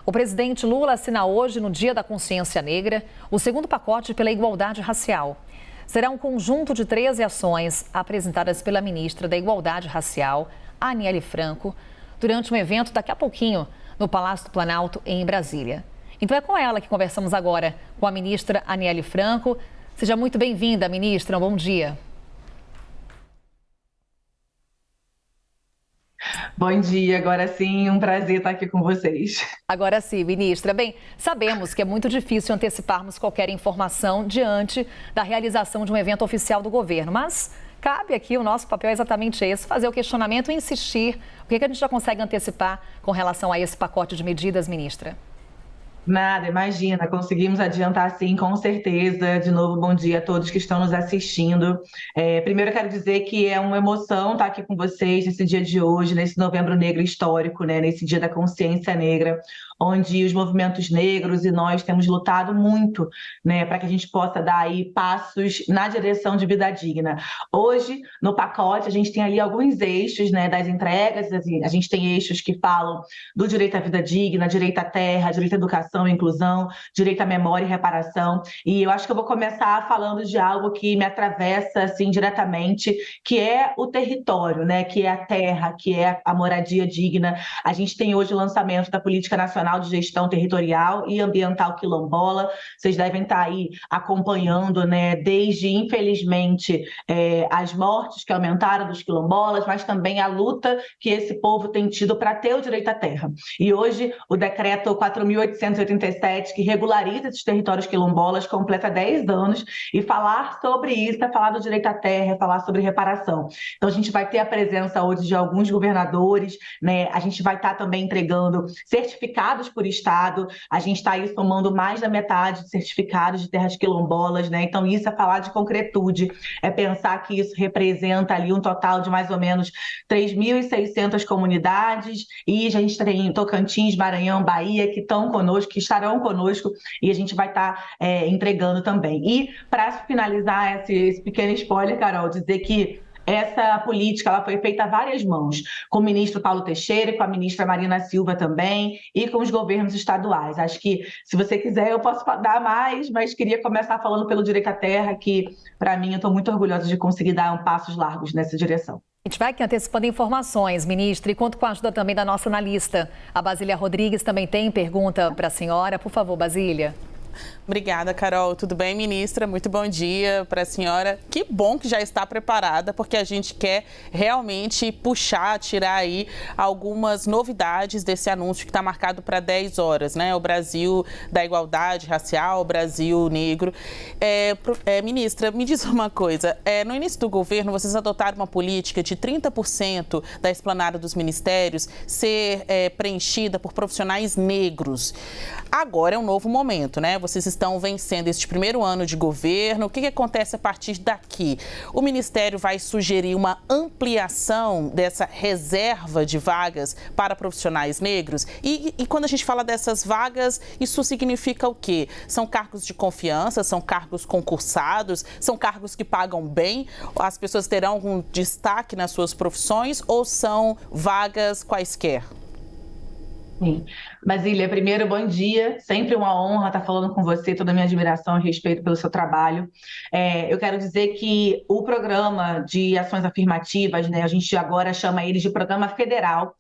O presidente Lula assina hoje, no Dia da Consciência Negra, o segundo pacote pela igualdade racial. Será um conjunto de 13 ações apresentadas pela ministra da Igualdade Racial, Aniele Franco, durante um evento daqui a pouquinho no Palácio do Planalto, em Brasília. Então é com ela que conversamos agora, com a ministra Aniele Franco. Seja muito bem-vinda, ministra. Um bom dia. Bom dia, agora sim, um prazer estar aqui com vocês. Agora sim, ministra. Bem, sabemos que é muito difícil anteciparmos qualquer informação diante da realização de um evento oficial do governo, mas cabe aqui, o nosso papel é exatamente esse, fazer o questionamento e insistir. O que a gente já consegue antecipar com relação a esse pacote de medidas, ministra? Nada, imagina, conseguimos adiantar sim, com certeza. De novo, bom dia a todos que estão nos assistindo. Primeiro, eu quero dizer que é uma emoção estar aqui com vocês nesse dia de hoje, nesse Novembro Negro histórico, né? Nesse Dia da Consciência Negra, onde os movimentos negros e nós temos lutado muito, né, para que a gente possa dar aí passos na direção de vida digna. Hoje, no pacote, a gente tem ali alguns eixos, né, das entregas. A gente tem eixos que falam do direito à vida digna, direito à terra, direito à educação e inclusão, direito à memória e reparação. E eu acho que eu vou começar falando de algo que me atravessa assim diretamente, que é o território, né, que é a terra, que é a moradia digna. A gente tem hoje o lançamento da Política Nacional de Gestão Territorial e Ambiental Quilombola. Vocês devem estar aí acompanhando, né, desde, infelizmente, as mortes que aumentaram dos quilombolas, mas também a luta que esse povo tem tido para ter o direito à terra. E hoje, o decreto 4.887, que regulariza esses territórios quilombolas, completa 10 anos, e falar sobre isso é falar do direito à terra, é falar sobre reparação. Então, a gente vai ter a presença hoje de alguns governadores, né? A gente vai estar também entregando certificados por estado. A gente está aí somando mais da metade de certificados de terras quilombolas, né? Então, isso é falar de concretude, é pensar que isso representa ali um total de mais ou menos 3.600 comunidades, e a gente tem Tocantins, Maranhão, Bahia, que estão conosco, que estarão conosco, e a gente vai estar entregando também. E, para finalizar esse pequeno spoiler, Carol, dizer que essa política ela foi feita a várias mãos, com o ministro Paulo Teixeira, com a ministra Marina Silva também, e com os governos estaduais. Acho que, se você quiser, eu posso dar mais, mas queria começar falando pelo direito à terra, que, para mim, eu estou muito orgulhosa de conseguir dar passos largos nessa direção. A gente vai aqui antecipando informações, ministra, e conto com a ajuda também da nossa analista. A Basília Rodrigues também tem pergunta para a senhora. Por favor, Basília. Obrigada, Carol. Tudo bem, ministra? Muito bom dia para a senhora. Que bom que já está preparada, porque a gente quer realmente puxar, tirar aí algumas novidades desse anúncio que está marcado para 10 horas, né? O Brasil da igualdade racial, o Brasil negro. Ministra, me diz uma coisa. No início do governo, vocês adotaram uma política de 30% da esplanada dos ministérios ser preenchida por profissionais negros. Agora é um novo momento, né? Vocês estão vencendo este primeiro ano de governo. O que acontece a partir daqui? O Ministério vai sugerir uma ampliação dessa reserva de vagas para profissionais negros? E quando a gente fala dessas vagas, isso significa o quê? São cargos de confiança, são cargos concursados, são cargos que pagam bem? As pessoas terão algum destaque nas suas profissões ou são vagas quaisquer? Sim. Basília, primeiro, bom dia. Sempre uma honra estar falando com você, toda a minha admiração e respeito pelo seu trabalho. Eu quero dizer que o programa de ações afirmativas, né, a gente agora chama ele de programa federal.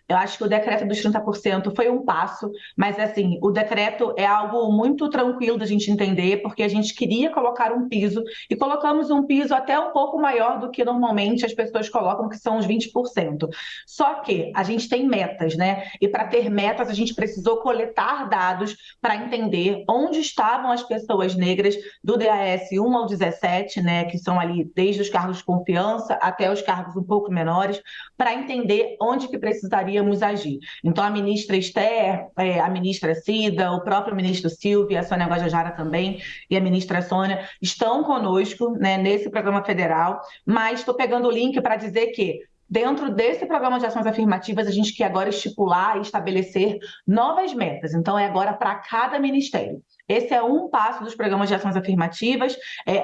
Eu acho que o decreto dos 30% foi um passo, mas assim, o decreto é algo muito tranquilo da gente entender, porque a gente queria colocar um piso, e colocamos um piso até um pouco maior do que normalmente as pessoas colocam, que são os 20%. Só que a gente tem metas, né? E para ter metas, a gente precisou coletar dados para entender onde estavam as pessoas negras do DAS 1 ao 17, né? Que são ali desde os cargos de confiança até os cargos um pouco menores, para entender onde que precisaríamos agir. Então, a ministra Esther, a ministra Cida, o próprio ministro Silvio, a Sônia Guajajara também, e a ministra Sônia, estão conosco, né, nesse programa federal, mas estou pegando o link para dizer que, dentro desse programa de ações afirmativas, a gente quer agora estipular e estabelecer novas metas. Então, é agora para cada ministério. Esse é um passo dos programas de ações afirmativas.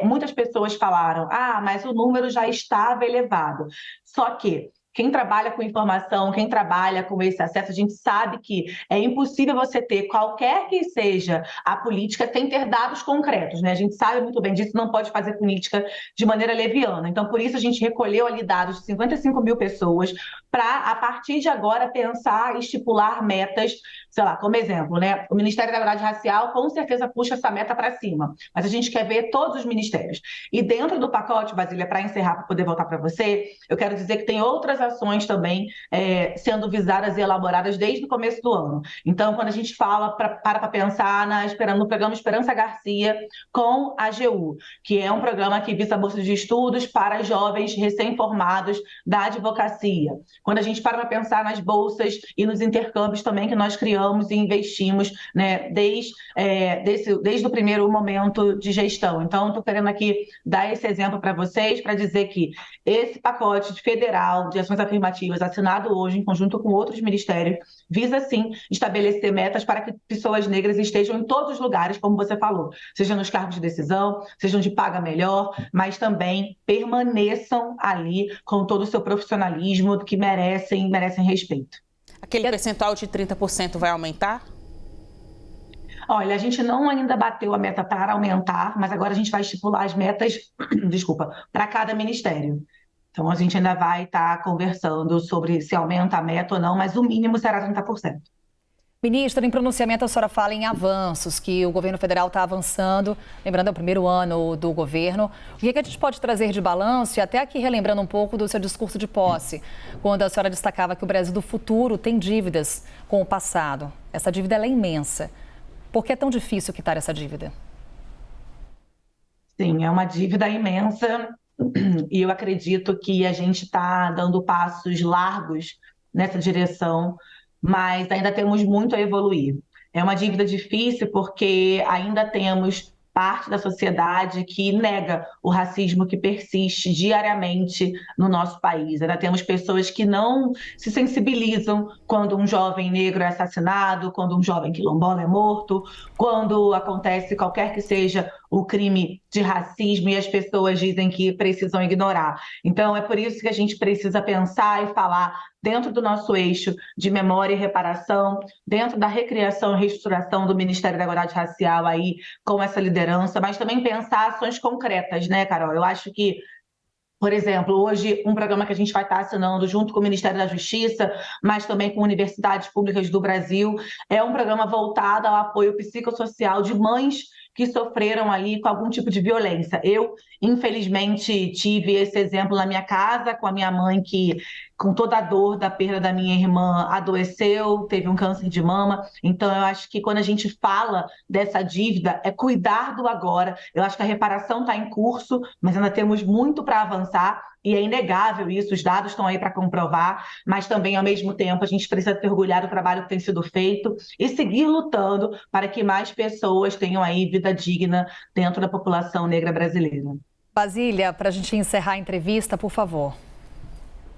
Muitas pessoas falaram, mas o número já estava elevado. Só que quem trabalha com informação, quem trabalha com esse acesso, a gente sabe que é impossível você ter qualquer que seja a política sem ter dados concretos, né? A gente sabe muito bem disso, não pode fazer política de maneira leviana. Então, por isso, a gente recolheu ali dados de 55 mil pessoas para, a partir de agora, pensar e estipular metas, sei lá, como exemplo, né? O Ministério da Igualdade Racial com certeza puxa essa meta para cima, mas a gente quer ver todos os ministérios. E dentro do pacote, Basília, para encerrar, para poder voltar para você, eu quero dizer que tem outras ações também sendo visadas e elaboradas desde o começo do ano. Então, quando a gente fala para pensar no programa Esperança Garcia com a AGU, que é um programa que visa bolsas de estudos para jovens recém-formados da advocacia. Quando a gente para pensar nas bolsas e nos intercâmbios também que nós criamos e investimos, né, desde o primeiro momento de gestão. Então, estou querendo aqui dar esse exemplo para vocês, para dizer que esse pacote federal de ações afirmativas, assinado hoje em conjunto com outros ministérios, visa, sim, estabelecer metas para que pessoas negras estejam em todos os lugares, como você falou, seja nos cargos de decisão, sejam de paga melhor, mas também permaneçam ali com todo o seu profissionalismo que merecem respeito. Aquele percentual de 30% vai aumentar? Olha, a gente não ainda bateu a meta para aumentar, mas agora a gente vai estipular as metas, desculpa, para cada ministério. Então, a gente ainda vai estar conversando sobre se aumenta a meta ou não, mas o mínimo será 30%. Ministra, em pronunciamento a senhora fala em avanços, que o governo federal está avançando, lembrando, é o primeiro ano do governo. O que a gente pode trazer de balanço e até aqui relembrando um pouco do seu discurso de posse, quando a senhora destacava que o Brasil do futuro tem dívidas com o passado. Essa dívida ela é imensa. Por que é tão difícil quitar essa dívida? Sim, é uma dívida imensa e eu acredito que a gente está dando passos largos nessa direção, mas ainda temos muito a evoluir. É uma dívida difícil porque ainda temos parte da sociedade que nega o racismo que persiste diariamente no nosso país. Ainda temos pessoas que não se sensibilizam quando um jovem negro é assassinado, quando um jovem quilombola é morto, quando acontece qualquer que seja o crime de racismo e as pessoas dizem que precisam ignorar. Então, é por isso que a gente precisa pensar e falar dentro do nosso eixo de memória e reparação, dentro da recriação e reestruturação do Ministério da Igualdade Racial aí, com essa liderança, mas também pensar ações concretas, né, Carol? Eu acho que, por exemplo, hoje um programa que a gente vai estar assinando junto com o Ministério da Justiça, mas também com universidades públicas do Brasil, é um programa voltado ao apoio psicossocial de mães que sofreram ali com algum tipo de violência. Eu, infelizmente, tive esse exemplo na minha casa, com a minha mãe que, com toda a dor da perda da minha irmã, adoeceu, teve um câncer de mama. Então, eu acho que quando a gente fala dessa dívida, é cuidar do agora. Eu acho que a reparação está em curso, mas ainda temos muito para avançar. E é inegável isso, os dados estão aí para comprovar, mas também, ao mesmo tempo, a gente precisa se orgulhar do trabalho que tem sido feito e seguir lutando para que mais pessoas tenham aí vida digna dentro da população negra brasileira. Basília, para a gente encerrar a entrevista, por favor.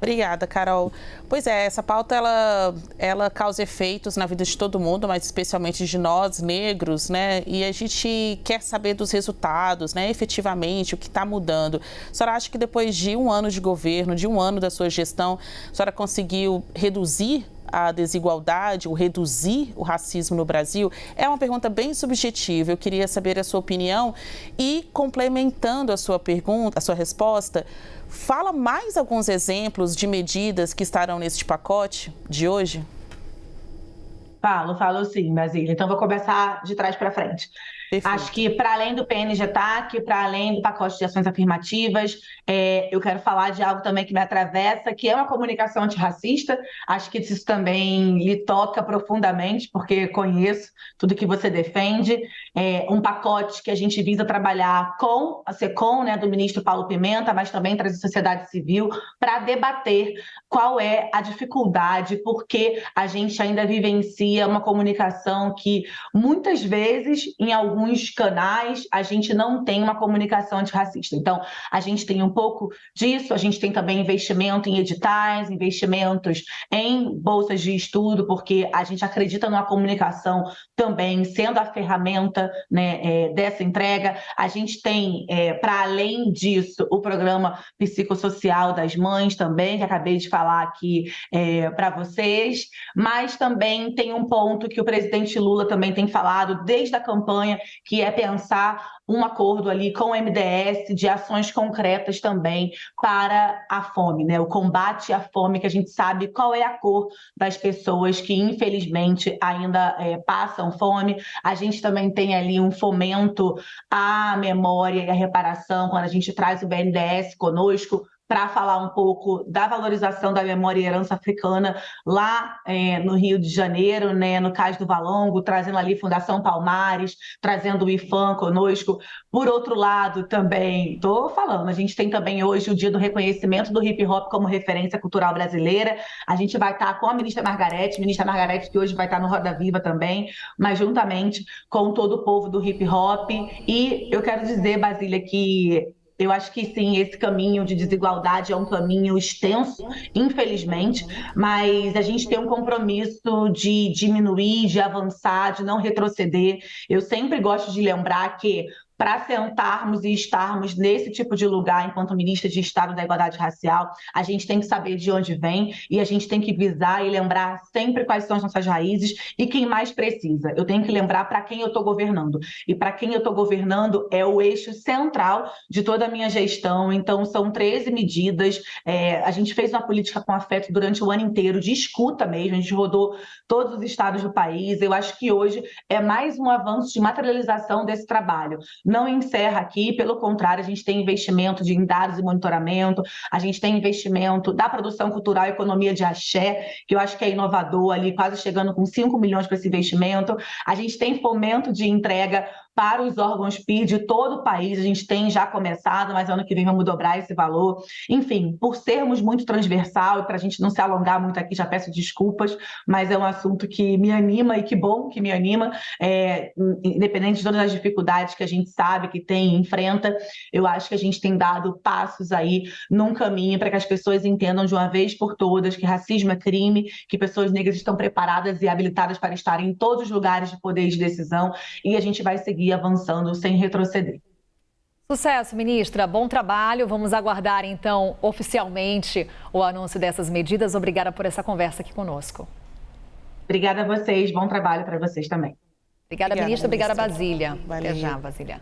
Obrigada, Carol. Pois é, essa pauta ela causa efeitos na vida de todo mundo, mas especialmente de nós, negros, né? E a gente quer saber dos resultados, né? Efetivamente, o que está mudando. A senhora acha que depois de um ano de governo, de um ano da sua gestão, a senhora conseguiu reduzir a desigualdade, ou reduzir o racismo no Brasil? É uma pergunta bem subjetiva. Eu queria saber a sua opinião e, complementando a sua pergunta, a sua resposta, fala mais alguns exemplos de medidas que estarão neste pacote de hoje? Falo sim, Basília. Então, vou começar de trás para frente. Perfeito. Acho que, para além do PNG-TAC, para além do pacote de ações afirmativas, eu quero falar de algo também que me atravessa, que é uma comunicação antirracista. Acho que isso também lhe toca profundamente, porque conheço tudo que você defende. Um pacote que a gente visa trabalhar com a SECOM, né, do ministro Paulo Pimenta, mas também trazer a sociedade civil para debater qual é a dificuldade, porque a gente ainda vivencia uma comunicação que, muitas vezes, em alguns alguns canais a gente não tem uma comunicação antirracista. Então, a gente tem um pouco disso, a gente tem também investimento em editais, investimentos em bolsas de estudo, porque a gente acredita numa comunicação também sendo a ferramenta, né, dessa entrega. A gente tem, para além disso, o programa psicossocial das mães também, que acabei de falar aqui para vocês, mas também tem um ponto que o presidente Lula também tem falado desde a campanha, que é pensar um acordo ali com o MDS de ações concretas também para a fome, né? O combate à fome, que a gente sabe qual é a cor das pessoas que, infelizmente, ainda passam fome. A gente também tem ali um fomento à memória e à reparação, quando a gente traz o BNDES conosco, para falar um pouco da valorização da memória e herança africana lá no Rio de Janeiro, né, no Cais do Valongo, trazendo ali Fundação Palmares, trazendo o IFAM conosco. Por outro lado, também, estou falando, a gente tem também hoje o dia do reconhecimento do hip hop como referência cultural brasileira. A gente vai estar com a ministra Margarete que hoje vai estar no Roda Viva também, mas juntamente com todo o povo do hip hop. E eu quero dizer, Basília, que eu acho que sim, esse caminho de desigualdade é um caminho extenso, infelizmente, mas a gente tem um compromisso de diminuir, de avançar, de não retroceder. Eu sempre gosto de lembrar que para sentarmos e estarmos nesse tipo de lugar enquanto ministra de Estado da Igualdade Racial, a gente tem que saber de onde vem e a gente tem que visar e lembrar sempre quais são as nossas raízes e quem mais precisa. Eu tenho que lembrar para quem eu estou governando. E para quem eu estou governando é o eixo central de toda a minha gestão. Então, são 13 medidas. A gente fez uma política com afeto durante o ano inteiro, de escuta mesmo. A gente rodou todos os estados do país. Eu acho que hoje é mais um avanço de materialização desse trabalho. Não encerra aqui, pelo contrário, a gente tem investimento em dados e monitoramento, a gente tem investimento da produção cultural e economia de axé, que eu acho que é inovador ali, quase chegando com 5 milhões para esse investimento. A gente tem fomento de entrega para os órgãos PIR de todo o país, a gente tem já começado, mas ano que vem vamos dobrar esse valor. Enfim, por sermos muito transversal, e para a gente não se alongar muito aqui, já peço desculpas, mas é um assunto que me anima, e que bom que me anima, independente de todas as dificuldades que a gente sabe que tem, enfrenta, eu acho que a gente tem dado passos aí num caminho para que as pessoas entendam de uma vez por todas que racismo é crime, que pessoas negras estão preparadas e habilitadas para estar em todos os lugares de poder e de decisão, e a gente vai seguir avançando sem retroceder. Sucesso, ministra. Bom trabalho. Vamos aguardar, então, oficialmente o anúncio dessas medidas. Obrigada por essa conversa aqui conosco. Obrigada a vocês. Bom trabalho para vocês também. Obrigada, ministra. Obrigada, Basília. Valeu. Até já, Basília.